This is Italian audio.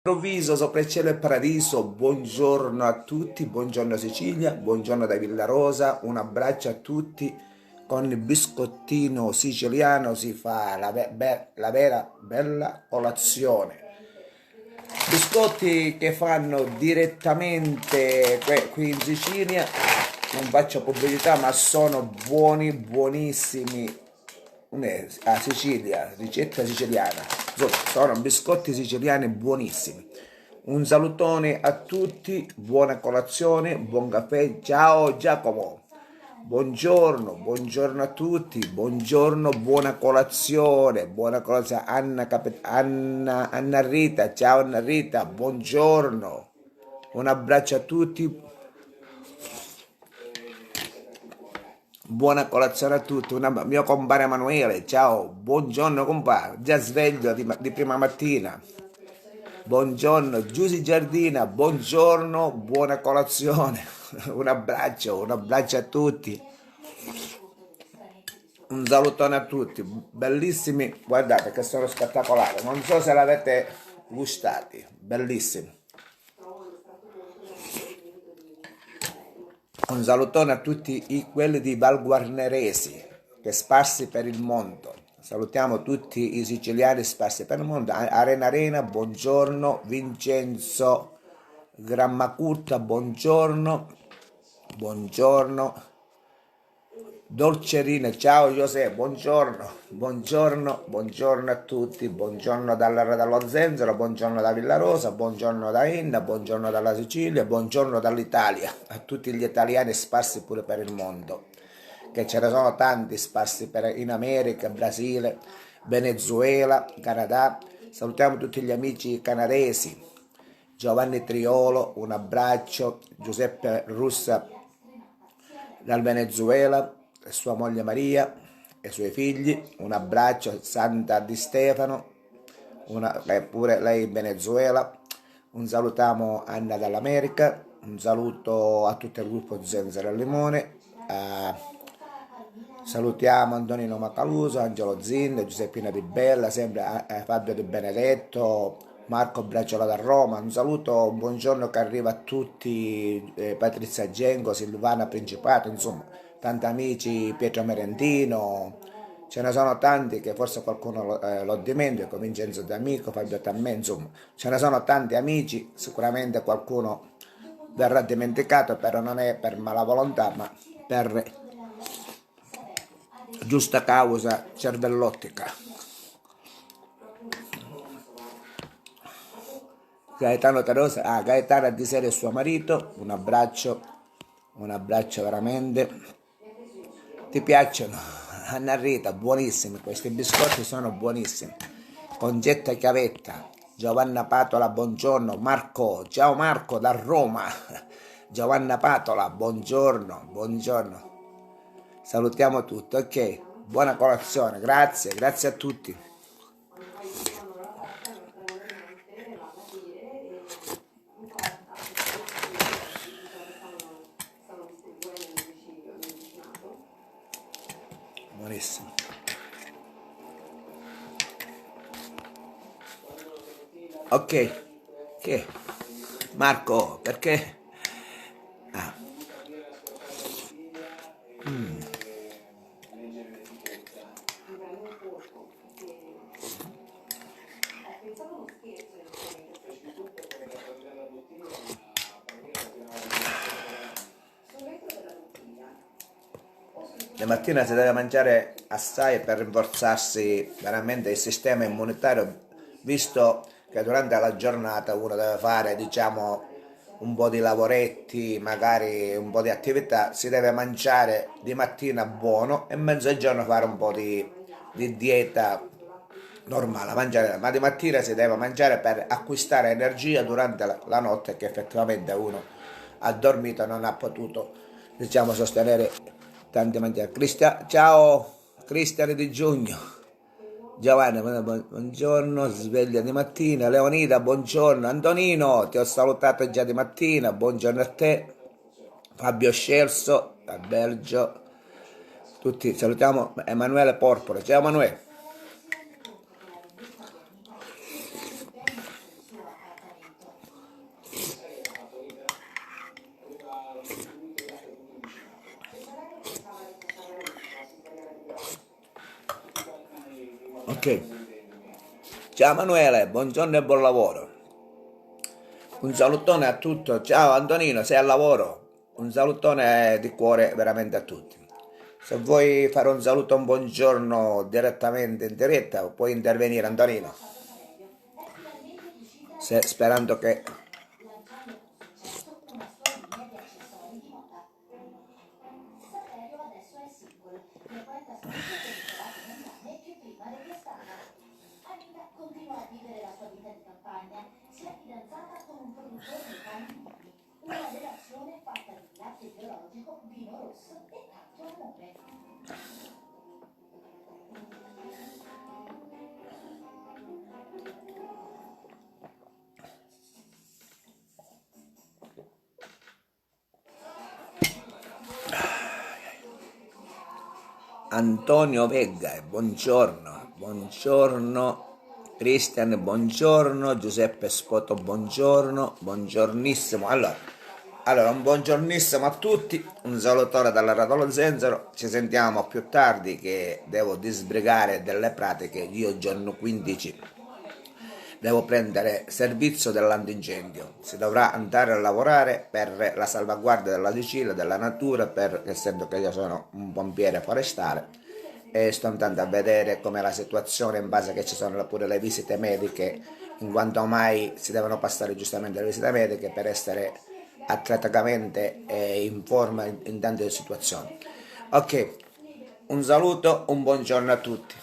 Improvviso sopra il cielo e paradiso, buongiorno a tutti, buongiorno Sicilia, buongiorno da Villarosa, un abbraccio a tutti. Con il biscottino siciliano si fa la vera bella colazione. Biscotti che fanno direttamente qui in Sicilia, non faccio pubblicità, ma sono buoni, buonissimi. A Sicilia, ricetta siciliana. Sono biscotti siciliani buonissimi. Un salutone a tutti, buona colazione, buon caffè. Ciao Giacomo. Buongiorno, buongiorno a tutti, buongiorno, buona colazione. Anna Rita, ciao Anna Rita, buongiorno. Un abbraccio a tutti, buona colazione a tutti. Mio compare Emanuele, ciao, buongiorno compare, già sveglio di prima mattina. Buongiorno Giusy Giardina, buongiorno, buona colazione. Un abbraccio a tutti. Un salutone a tutti, bellissimi, guardate che sono spettacolari, non so se l'avete gustati, bellissimi. Un salutone a tutti quelli di Val Guarneresi, che sparsi per il mondo. Salutiamo tutti i siciliani sparsi per il mondo. Arena Arena, buongiorno. Vincenzo Grammacurta, buongiorno. Buongiorno. Dolcerine, ciao Giuseppe, buongiorno, buongiorno, buongiorno a tutti, buongiorno dallo Zenzero, buongiorno da Villarosa, buongiorno da Inna, buongiorno dalla Sicilia, buongiorno dall'Italia, a tutti gli italiani sparsi pure per il mondo, che ce ne sono tanti sparsi in America, Brasile, Venezuela, Canada. Salutiamo tutti gli amici canadesi, Giovanni Triolo, un abbraccio, Giuseppe Russa dal Venezuela, sua moglie Maria e i suoi figli, un abbraccio, Santa Di Stefano, pure lei in Venezuela, un salutiamo Anna dall'America, un saluto a tutto il gruppo Zenzero e Limone, salutiamo Antonino Macaluso, Angelo Zin, Giuseppina Di Bella, sempre Fabio Di Benedetto, Marco Bracciola da Roma, un saluto, un buongiorno che arriva a tutti, Patrizia Gengo, Silvana Principato, insomma, tanti amici, Pietro Merendino, ce ne sono tanti che forse qualcuno lo dimentico, Vincenzo D'Amico, Fabio Tammè, insomma, ce ne sono tanti amici, sicuramente qualcuno verrà dimenticato, però non è per mala volontà, ma per giusta causa cervellottica. Gaetano Tarosa, Gaetana di Serie e suo marito, un abbraccio veramente. Ti piacciono? Anna Rita, buonissimi, questi biscotti sono buonissimi. Concetta Chiavetta, Giovanna Patola, buongiorno. Marco, ciao Marco da Roma. Giovanna Patola, buongiorno, buongiorno. Salutiamo tutti, ok? Buona colazione, grazie, grazie a tutti. Buonissimo. Ok, che? Marco, perché? Ah. La mattina si deve mangiare assai per rinforzarsi veramente il sistema immunitario, visto che durante la giornata uno deve fare, diciamo, un po' di lavoretti, magari un po' di attività, si deve mangiare di mattina buono e mezzogiorno fare un po' di dieta normale, mangiare, ma di mattina si deve mangiare per acquistare energia durante la notte che effettivamente uno ha dormito e non ha potuto, diciamo, sostenere tanti mangiare. Ciao Cristian di Giugno, Giovanni, buongiorno, sveglia di mattina, Leonida, buongiorno, Antonino, ti ho salutato già di mattina, buongiorno a te, Fabio Scelso, da Belgio, tutti salutiamo Emanuele Porpora, ciao Emanuele. Ok, ciao Emanuele, buongiorno e buon lavoro. Un salutone a tutti. Ciao Antonino, sei al lavoro? Un salutone di cuore veramente a tutti. Se vuoi fare un saluto, un buongiorno direttamente in diretta, puoi intervenire Antonino. Sperando che... Antonio Vegga, buongiorno, buongiorno Cristian, buongiorno Giuseppe Spoto, buongiorno, buongiornissimo. Allora, un buongiornissimo a tutti, un salutone dalla Radolo Zenzero, ci sentiamo più tardi che devo disbrigare delle pratiche, io giorno 15 devo prendere servizio dell'antincendio, si dovrà andare a lavorare per la salvaguardia della Sicilia, della natura, essendo che io sono un pompiere forestale e sto andando a vedere com'è la situazione in base che ci sono pure le visite mediche, in quanto mai si devono passare giustamente le visite mediche per essere atleticamente in forma in tante situazioni. Ok, un saluto, un buongiorno a tutti.